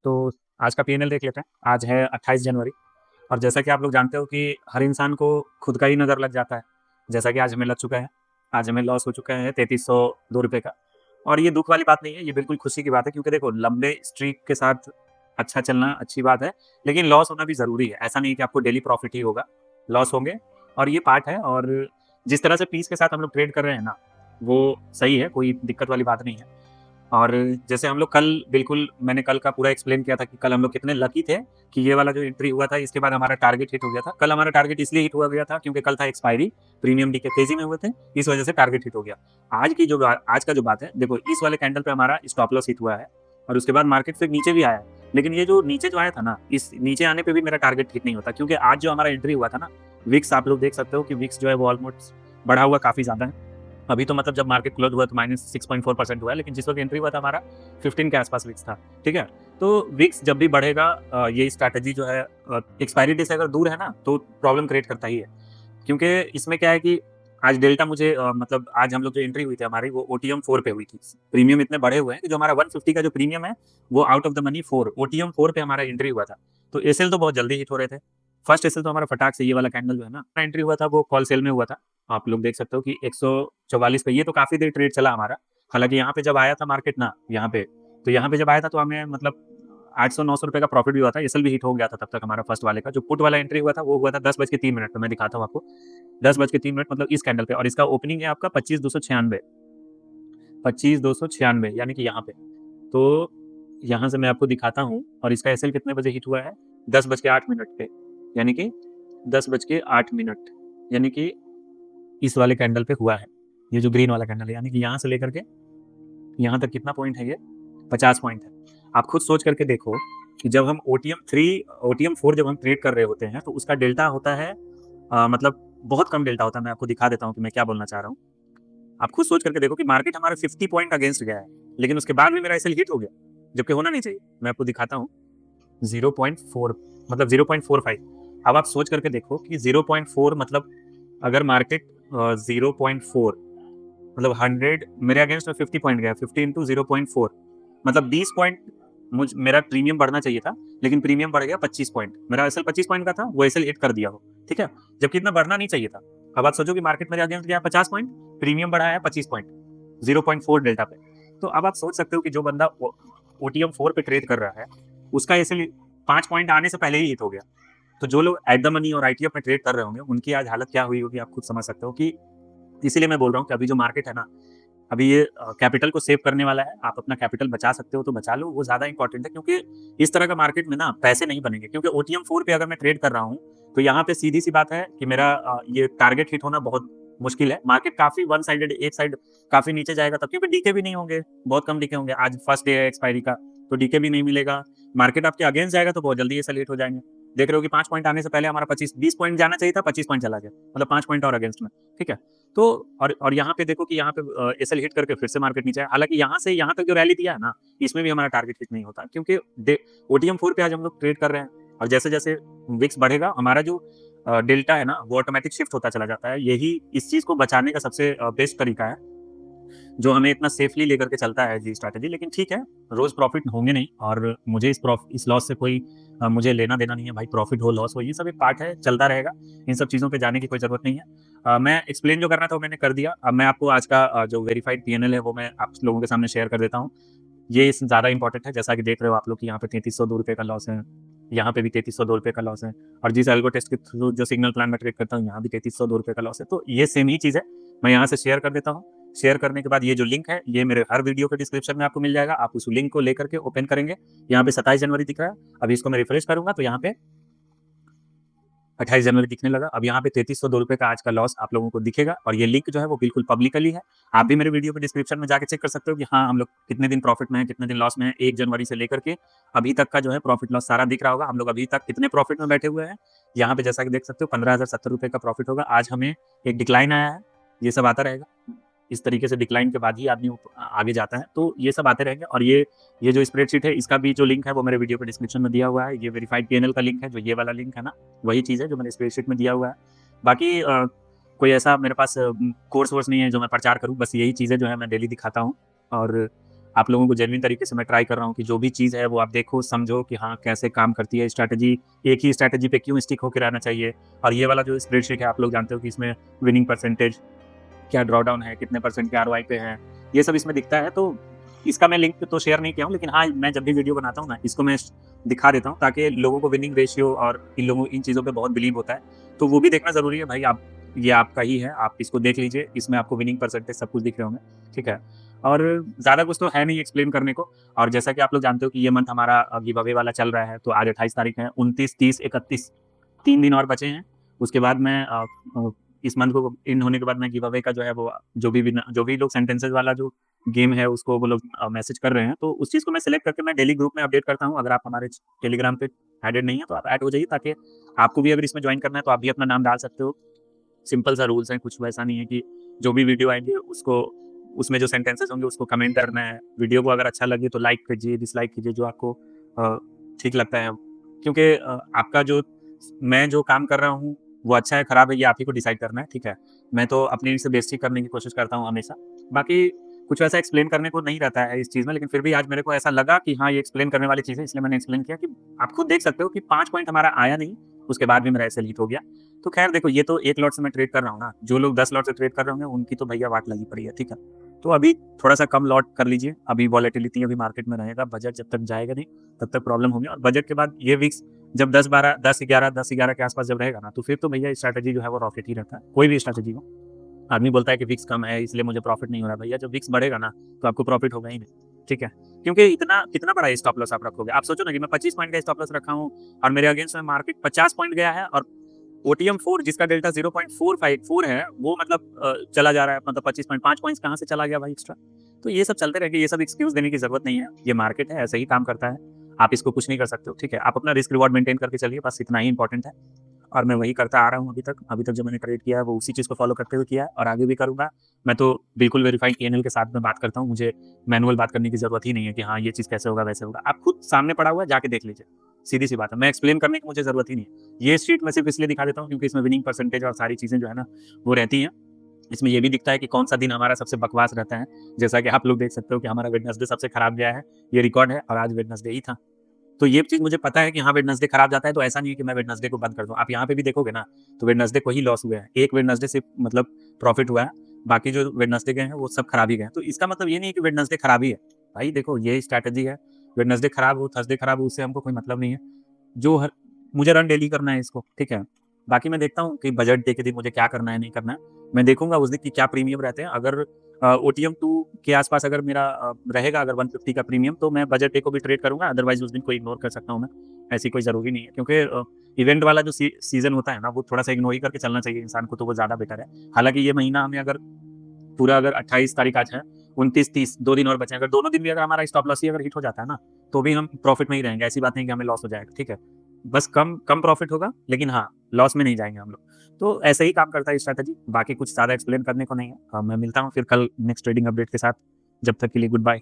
तो आज का पीएनएल देख लेते हैं। आज है 28 जनवरी और जैसा कि आप लोग जानते हो कि हर इंसान को खुद का ही नज़र लग जाता है। जैसा कि आज हमें लग चुका है। आज हमें लॉस हो चुका है 3302 रुपए का। और ये दुःख वाली बात नहीं है, ये बिल्कुल खुशी की बात है क्योंकि देखो लंबे स्ट्रीक के साथ अच्छा चलना अच्छी बात है, लेकिन लॉस होना भी ज़रूरी है। ऐसा नहीं है कि आपको डेली प्रॉफ़िट ही होगा, लॉस होंगे और ये पार्ट है। और जिस तरह से पीस के साथ हम लोग ट्रेड कर रहे हैं ना, वो सही है, कोई दिक्कत वाली बात नहीं है। और जैसे हम लोग कल बिल्कुल मैंने कल का पूरा एक्सप्लेन किया था कि कल हम लोग कितने लकी थे कि ये वाला जो एंट्री हुआ था इसके बाद हमारा टारगेट हिट हो गया था। कल हमारा टारगेट इसलिए हिट हुआ गया था क्योंकि कल था एक्सपायरी, प्रीमियम डीके तेजी में हुए थे, इस वजह से टारगेट हिट हो गया। आज का जो बात है, देखो इस वाले कैंडल पे हमारा स्टॉप लॉस हिट हुआ है और उसके बाद मार्केट फिर नीचे भी आया है। लेकिन ये जो नीचे जो आया था ना, इस नीचे आने पे भी मेरा टारगेट हिट नहीं होता क्योंकि आज जो हमारा एंट्री हुआ था ना, विक्स आप लोग देख सकते हो कि विक्स जो है वो ऑलमोस्ट बढ़ा हुआ काफ़ी ज़्यादा है। अभी तो मतलब जब मार्केट क्लोज हुआ तो -6.4% हुआ है, लेकिन जिस वक्त एंट्री हुआ था हमारा 15 के आसपास विक्स था। ठीक है, तो विक्स जब भी बढ़ेगा ये स्ट्रैटेजी जो है एक्सपायरी डे से अगर दूर है ना तो प्रॉब्लम क्रिएट करता ही है। क्योंकि इसमें क्या है कि आज डेल्टा मुझे मतलब आज हम लोग जो एंट्री हुई थी हमारी वो ओटीएम 4 पे हुई थी। प्रीमियम इतने बढ़े हुए हैं कि जो हमारा 150 का जो प्रीमियम है वो out of the money 4 OTM 4 पे हमारा एंट्री हुआ था। तो एसएल तो बहुत जल्दी हिट हो रहे थे। फर्स्ट एसएल तो हमारा फटाक से ये वाला कैंडल जो है ना एंट्री हुआ था वो कॉल सेल में हुआ था। आप लोग देख सकते हो कि 144 पे ये तो काफ़ी देर ट्रेड चला हमारा। हालाँकि यहाँ पे जब आया था मार्केट ना यहाँ पे, तो यहाँ पे जब आया था तो हमें मतलब 800-900 रुपए का प्रॉफिट भी हुआ था। एसएल भी हिट हो गया था तब तक हमारा फर्स्ट वाले का। जो पुट वाला एंट्री हुआ था वो हुआ था 10 बज के 3 मिनट पे, मैं दिखाता हूँ आपको। 10 बज के 3 मिनट मतलब इस कैंडल पे और इसका ओपनिंग है आपका 25,296 25,296 यानी कि यहाँ पे। तो यहाँ से मैं आपको दिखाता हूँ और इसका एसएल कितने बजे हिट हुआ है? 10 बज के 8 मिनट पे, यानी कि 10 बज के 8 मिनट, यानी कि इस वाले कैंडल पे हुआ है। ये जो ग्रीन वाला कैंडल है, यानी कि यहाँ से लेकर के यहाँ तक कितना पॉइंट है ये? 50 पॉइंट है। आप खुद सोच करके देखो कि जब हम ओटीएम 4 जब हम ट्रेड कर रहे होते हैं तो उसका डेल्टा होता है मतलब बहुत कम डेल्टा होता है। मैं आपको दिखा देता हूँ कि मैं क्या बोलना चाह रहा हूँ। आप खुद सोच करके देखो कि मार्केट हमारा 50 पॉइंट अगेंस्ट गया है, लेकिन उसके बाद भी मेरा एसएल हिट हो गया, जबकि होना नहीं चाहिए। मैं आपको दिखाता हूँ 0.4 मतलब 0.45। अब आप सोच करके देखो कि 0.4 मतलब अगर मार्केट 0.4 मतलब 100 मेरे अगेंस्ट में 50 पॉइंट गया, 50 इंटू 0.4 मतलब 20 पॉइंट मेरा प्रीमियम बढ़ना चाहिए था, लेकिन प्रीमियम बढ़ गया 25 पॉइंट। मेरा एसएल 25 पॉइंट का था, वो एसएल हिट कर दिया हो, ठीक है, जबकि इतना बढ़ना नहीं चाहिए था। अब आप सोचो कि मार्केट मेरे अगेंस्ट गया 50 पॉइंट, प्रीमियम बढ़ा है 25 पॉइंट 0.4 डेल्टा पे। तो अब आप सोच सकते हो कि जो बंदा ओटीएम 4 पे ट्रेड कर रहा है उसका एसएल 5 पॉइंट आने से पहले ही हिट हो गया। तो जो लोग एट द मनी और आईटीएफ में ट्रेड कर रहे होंगे उनकी आज हालत क्या हुई होगी आप खुद समझ सकते हो। कि इसीलिए मैं बोल रहा हूँ कि अभी जो मार्केट है ना, अभी ये कैपिटल को सेव करने वाला है। आप अपना कैपिटल बचा सकते हो तो बचा लो, वो ज़्यादा इंपॉर्टेंट है क्योंकि इस तरह का मार्केट में ना पैसे नहीं बनेंगे। क्योंकि ओटीएम 4 पे अगर मैं ट्रेड कर रहा हूँ तो यहाँ पे सीधी सी बात है कि मेरा ये टारगेट हिट होना बहुत मुश्किल है। मार्केट काफ़ी वन साइडेड, एक साइड काफ़ी नीचे जाएगा तब, क्योंकि डीके भी नहीं होंगे, बहुत कम डीके होंगे। आज फर्स्ट डे है एक्सपायरी का, तो डीके भी नहीं मिलेगा। मार्केट आपके अगेंस्ट जाएगा तो बहुत जल्दी ये सेल हिट हो जाएंगे। देख रहे हो कि 5 पॉइंट आने से पहले हमारा 25-20 पॉइंट जाना चाहिए था, 25 पॉइंट चला गया, मतलब 5 पॉइंट और अगेंस्ट में। ठीक है, तो और यहाँ पे देखो कि यहाँ पे एसएल हिट करके फिर से मार्केट नीचे आया। हालांकि यहाँ से यहाँ तक जो रैली दिया है ना, इसमें भी हमारा टारगेट हिट नहीं होता क्योंकि ओटीएम 4 पे आज हम लोग ट्रेड कर रहे हैं। और जैसे जैसे विक्स बढ़ेगा हमारा जो डेल्टा है ना वो ऑटोमेटिक शिफ्ट होता चला जाता है। यही इस चीज को बचाने का सबसे बेस्ट तरीका है जो हमें इतना सेफली लेकर के चलता है जी स्ट्रैटेजी। लेकिन ठीक है, रोज प्रॉफिट होंगे नहीं और मुझे इस लॉस से कोई मुझे लेना देना नहीं है भाई। प्रॉफिट हो लॉस हो ये सब एक पार्ट है, चलता रहेगा। इन सब चीज़ों पे जाने की कोई ज़रूरत नहीं है। मैं एक्सप्लेन जो करना था वो मैंने कर दिया। अब मैं आपको आज का जो वेरीफाइड पीएनएल है वो मैं आप लोगों के सामने शेयर कर देता हूँ। ये इस ज़्यादा इंपॉर्टेंट है। जैसा कि देख रहे हो आप लोग कि यहाँ पे 3302 रुपये का लॉस है, यहाँ पे भी 3302 रुपये का लॉस है। और जिस एल्गो टेस्ट के थ्रू जो सिग्नल प्लान में ट्रेड करता हूँ यहाँ भी 3302 रुपये का लॉस है। तो ये सेम ही चीज़ है, मैं यहाँ से शेयर कर देता हूँ। शेयर करने के बाद ये जो लिंक है ये मेरे हर वीडियो के डिस्क्रिप्शन में आपको मिल जाएगा। आप उस लिंक को लेकर के ओपन करेंगे, यहाँ पे 27 जनवरी दिख रहा है। अभी इसको मैं रिफ्रेश करूंगा तो यहाँ पे 28 जनवरी दिखने लगा। अब यहाँ पे 3302 रुपये का आज का लॉस आप लोगों को दिखेगा और ये लिंक जो है वो बिल्कुल पब्लिकली है। आप भी मेरे वीडियो के डिस्क्रिप्शन में जाके चेक कर सकते हो कि हाँ हम लोग कितने दिन प्रॉफिट में है, कितने दिन लॉस में है। 1 जनवरी से लेकर के अभी तक का जो है प्रॉफिट लॉस सारा दिख रहा होगा। हम लोग अभी तक कितने प्रॉफिट में बैठे हुए हैं यहाँ पे जैसा कि देख सकते हो 15,070 रुपये का प्रॉफिट होगा। आज हमें एक डिक्लाइन आया है, ये सब आता रहेगा। इस तरीके से डिक्लाइन के बाद ही आदमी आगे जाता है। तो ये सब आते रहेंगे। और ये जो स्प्रेडशीट है इसका भी जो लिंक है वो मेरे वीडियो के डिस्क्रिप्शन में दिया हुआ है। ये वेरीफाइड पीएनएल का लिंक है, जो ये वाला लिंक है ना, वही चीज़ है जो मैंने स्प्रेडशीट में दिया हुआ है। बाकी कोई ऐसा मेरे पास कोर्स वोर्स नहीं है जो मैं प्रचार करूँ, बस यही चीज़ें जो है मैं डेली दिखाता हूँ। और आप लोगों को जेन्युइन तरीके से मैं ट्राई कर रहा हूँ कि जो भी चीज़ है वो आप देखो, समझो कि हाँ, कैसे काम करती है स्ट्रैटेजी, एक ही स्ट्रैटेजी पे क्यों स्टिक होके रहना चाहिए। और ये वाला जो स्प्रेडशीट है, आप लोग जानते हो कि इसमें विनिंग परसेंटेज, क्या ड्रॉडाउन है, कितने परसेंट के आरओआई पे है, ये सब इसमें दिखता है। तो इसका मैं लिंक तो शेयर नहीं किया हूँ, लेकिन हाँ, मैं जब भी वीडियो बनाता हूँ ना, इसको मैं दिखा देता हूँ ताकि लोगों को विनिंग रेशियो और इन चीज़ों पे बहुत बिलीव होता है। तो वो भी देखना ज़रूरी है भाई। आप, ये आपका ही है, आप इसको देख लीजिए, इसमें आपको विनिंग परसेंटेज सब कुछ दिख रहे होंगे, ठीक है? और ज़्यादा कुछ तो है नहीं एक्सप्लेन करने को। और जैसा कि आप लोग जानते हो कि ये मंथ हमारा गिव अवे वाला चल रहा है, तो आज 28 तारीख है, 29, 30, 31 3 दिन और बचे हैं। उसके बाद मैं इस मंथ को इन होने के बाद मैं गिव अवे का जो है वो जो भी लोग सेंटेंसेस वाला जो गेम है उसको वो लोग मैसेज कर रहे हैं, तो उस चीज़ को मैं सिलेक्ट करके मैं डेली ग्रुप में अपडेट करता हूँ। अगर आप हमारे टेलीग्राम पे एडेड नहीं है तो आप ऐड हो जाइए, ताकि आपको भी अगर इसमें ज्वाइन करना है तो आप भी अपना नाम डाल सकते हो। सिंपल सा रूल्स है, कुछ वैसा नहीं है कि जो भी वीडियो आएँगे उसको, उसमें जो सेंटेंसेस होंगे उसको कमेंट करना है। वीडियो को अगर अच्छा लगे तो लाइक कीजिए, डिसलाइक कीजिए जो आपको ठीक लगता है। क्योंकि आपका जो, मैं जो काम कर रहा हूँ वो अच्छा है, खराब है, ये आप ही को डिसाइड करना है, ठीक है? मैं तो अपनी से बेइज़्ज़ती करने की कोशिश करता हूँ हमेशा। बाकी कुछ वैसा एक्सप्लेन करने को नहीं रहता है इस चीज़ में, लेकिन फिर भी आज मेरे को ऐसा लगा कि हाँ, ये एक्सप्लेन करने वाली चीज़ है, इसलिए मैंने एक्सप्लेन किया कि आप खुद देख सकते हो कि 5 पॉइंट हमारा आया नहीं, उसके बाद भी मेरा एसएल हिट हो गया। तो खैर देखो, ये तो 1 लॉट से मैं ट्रेड कर रहा हूँ ना, जो लोग 10 लॉट से ट्रेड कर रहे होंगे उनकी तो भैया वाट लगी पड़ी है, ठीक है? तो अभी थोड़ा-सा कम लॉट कर लीजिए, अभी वॉलेटिलिटी अभी मार्केट में रहेगा, बजट जब तक जाएगा नहीं, तब तक प्रॉब्लम होगी। और बजट के बाद ये विक्स जब 10-12, 10-11, 10-11 के आस-पास जब रहेगा ना, तो फिर तो भैया स्ट्रैटेजी जो है वो रॉकेट ही रहता है, कोई भी स्ट्रैटेजी हो। आदमी बोलता है कि विक्स कम है इसलिए मुझे प्रॉफिट नहीं हो रहा, भैया जब विक्स बढ़ेगा ना, तो आपको प्रॉफिट होगा ही नहीं, ठीक है? क्योंकि इतना कितना बड़ा स्टॉप लॉस आप रखोगे? आप सोचो ना कि मैं 25 पॉइंट का स्टॉप लॉस रखा हूँ और मेरे अगेंस्ट में मार्केट 50 पॉइंट गया है, और ओटीएम 4 जिसका डेल्टा 0.454 है, वो मतलब चला जा रहा है, मतलब 25 पॉइंट, 5 पॉइंट्स कहाँ से चला गया भाई एक्स्ट्रा? तो ये सब चलते रहेंगे, ये सब एक्सक्यूज़ देने की ज़रूरत नहीं है। ये मार्केट है, ऐसे ही काम करता है। आप इसको कुछ नहीं कर सकते हो, ठीक है? आप अपना रिस्क रिवॉर्ड मेंटेन करके चलिए, बस इतना ही इम्पोर्टेंट है। और मैं वही करता आ रहा हूँ अभी तक। अभी तक जो मैंने ट्रेड किया है वो उसी चीज़ को फ़ॉलो करते हुए किया है और आगे भी करूँगा। मैं तो बिल्कुल वेरिफाइड पीएनएल के साथ में बात करता हूँ, मुझे मैनुअल बात करने की ज़रूरत ही नहीं है कि हाँ, ये चीज़ कैसे होगा, वैसे होगा। आप खुद सामने पड़ा हुआ है, जाके देख लीजिए। सीधी-सी बात है, मैं एक्सप्लेन करने की मुझे ज़रूरत ही नहीं है। ये शीट मैं सिर्फ़ इसलिए दिखा देता हूँ क्योंकि इसमें विनिंग परसेंटेज और सारी चीज़ें जो है ना, वो रहती हैं। इसमें ये भी दिखता है कि कौन-सा दिन हमारा सबसे बकवास रहता है। जैसा कि आप लोग देख सकते हो कि हमारा वेडनेसडे सबसे खराब गया है, ये रिकॉर्ड है और आज वेडनेसडे ही था। तो ये चीज़ मुझे पता है कि हाँ, वेडनेसडे खराब जाता है, तो ऐसा नहीं है कि मैं वेडनेसडे को बंद कर दूँ। आप यहाँ पे भी देखोगे ना, तो वेडनेसडे को ही लॉस हुआ है। एक वेडनेसडे सिर्फ़ मतलब प्रॉफ़िट हुआ है, बाकी जो वेडनेसडे गए हैं, वो सब खराब ही गए हैं। तो इसका मतलब ये नहीं है कि वेडनेसडे खराब ही है। भाई देखो, ये स्ट्रैटेजी है, वेडनेसडे खराब हो, थर्सडे खराब हो, उससे हमको कोई मतलब नहीं है। जो हर मुझे रन डेली करना है इसको, ठीक है? बाकी मैं देखता हूँ कि बजट डे के दिन मुझे क्या करना है, नहीं करना है। मैं देखूँगा उस दिन कि क्या प्रीमियम रहते हैं। अगर ओटीएम 2 के आस-पास अगर मेरा रहेगा, अगर 150 का प्रीमियम, तो मैं बजट डे को भी ट्रेड करूँगा, अदरवाइज़ उस दिन को इग्नोर कर सकता हूँ मैं। ऐसी कोई ज़रूरी नहीं है, क्योंकि इवेंट वाला जो सीज़न होता है ना, वो थोड़ा-सा इग्नोर ही करके चलना चाहिए इंसान को, तो वो ज़्यादा बेटर है। हालाँकि ये महीना हमें अगर पूरा, अगर 28 तारीख आज है, 29, 30 2 दिन और बचे हैं, अगर दोनों दिन भी अगर हमारा स्टॉप लॉस ही अगर हिट हो जाता है ना, तो भी हम प्रॉफिट में ही रहेंगे। ऐसी बात नहीं कि हमें लॉस हो जाएगा, ठीक है? बस कम कम प्रॉफिट होगा, लेकिन हाँ, लॉस में नहीं जाएँगे हम लोग। तो ऐसे ही काम करता है स्ट्रैटेजी, बाकी कुछ ज़्यादा एक्सप्लेन करने को नहीं है। मैं मिलता हूँ फिर कल नेक्स्ट ट्रेडिंग अपडेट के साथ। जब तक के लिए गुड बाय।